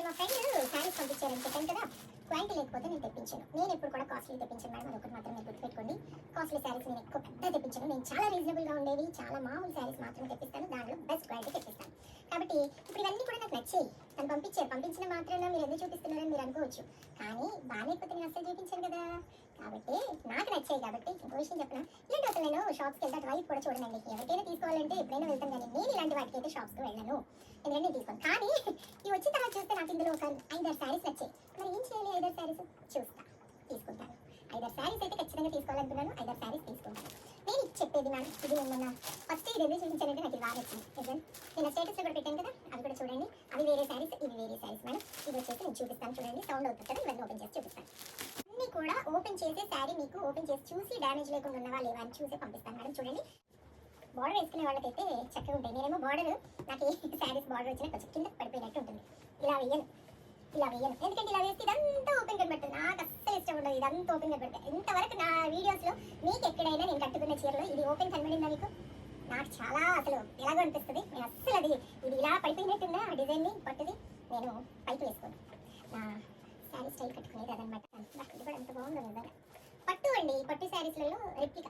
మా ఫ్రెండ్ శారీస్ పంపించారని చెప్పాను కదా, క్వాలిటీ లేకపోతే నేను తెప్పించాను. నేను ఎప్పుడు కూడా కాస్ట్లీ తెప్పించాను మేడం, అదొకటి మాత్రం మీరు గుర్తుపెట్టుకోండి. కాస్ట్లీ శారీస్ నేను ఎక్కువ పెద్ద తెప్పించాను. నేను చాలా రీజనబుల్గా ఉండేవి, చాలా మామూలు శారీస్ మాత్రమే తెప్పిస్తాను, దాంట్లో బెస్ట్ క్వాలిటీ తెప్పిస్తాను. కాబట్టి ఇప్పుడు ఇవన్నీ కూడా నాకు నచ్చాయి. తను పంపించిన మాత్రాన మీరు ఎందుకు చూపిస్తున్నారని మీరు అనుకోవచ్చు, కానీ బాగాలేకపోతే నేను అసలు చూపించాను కదా. కాబట్టి నాకు నచ్చాయి. కాబట్టి ఇంకో విషయం చెప్పిన, ఇలాంటి అసలు నేను షాప్స్కి వెళ్తే అటువైపు కూడా చూడండి. ఎవరికైనా తీసుకోవాలంటే ఎప్పుడైనా వెళ్తాను, కానీ నేను ఇలాంటి వాటికి అయితే షాప్స్కి వెళ్ళను, ఎందుకంటే నేను తీసుకోను. కానీ ఇవి వచ్చిన తర్వాత చూస్తే నాకు ఇందులో ఒక 5-6 శారీస్ నచ్చాయి. మరి ఏం చేయాలి? 5-6 శారీస్ చూస్తా, తీసుకుంటాను. 5-6 శారీస్ అయితే ఖచ్చితంగా తీసుకోవాలనుకున్నాను. 5-6 శారీస్ తీసుకుంటాను. నేను చెప్పేది మ్యామ్, ఇది నేను మొన్న ఫస్ట్ ఇది ఎందుకు చూపించానంటే నాకు ఇది బాగా నచ్చింది. నేను స్టేటస్లో కూడా పెట్టాను కదా, అది కూడా చూడండి. అవి వేరే శారీస్, ఇవి వేరే శారీస్ మేడం. ఇది వచ్చేసి నేను చూపిస్తాను చూడండి, సౌండ్ అవుతుంది కదా, ఇవన్నీ ఓపెన్ చేసి చూపిస్తాను. అన్నీ కూడా ఓపెన్ చేసే శారీ మీకు ఓపెన్ చేసి చూసి డ్యామేజ్ లేకుండా ఉన్నవా లేవా అని చూసి పంపిస్తాను మేడం. చూడండి, బార్డర్ వేసుకునే వాళ్ళకైతే చక్కగా ఉంటాయి. నేనేమో బార్డర్, నాకు ఈ శారీస్ బార్డర్ వచ్చినా కొంచెం కింద పడిపోయినట్టు ఉంటుంది. ఇలా వేయను, ఎందుకంటే ఇలా వేస్తే ఇదంతా ఓపెన్ కనబడుతుంది. నాకు అస్సలు ఇష్టం ఉండదు ఇదంతా ఓపెన్ కనబడుతుంది. ఇంతవరకు నా వీడియోస్లో మీకు ఎక్కడైనా నేను కట్టుకున్న చీరలో ఇది ఓపెన్ కనబడిందా మీకు? నాకు చాలా అసలు ఎలాగో అనిపిస్తుంది. నేను అస్సలు అది ఇది ఇలా పడిపోయినట్టున్నా ఆ డిజైన్ని పట్టుది నేను పైకి వేసుకోను. నా శారీ స్టైల్ కట్టుకునేది అదనమాట. నాకు ఇది కూడా ఎంత బాగుందో నిజంగా. పట్టు అండి, పట్టు శారీస్లలో రెప్లికా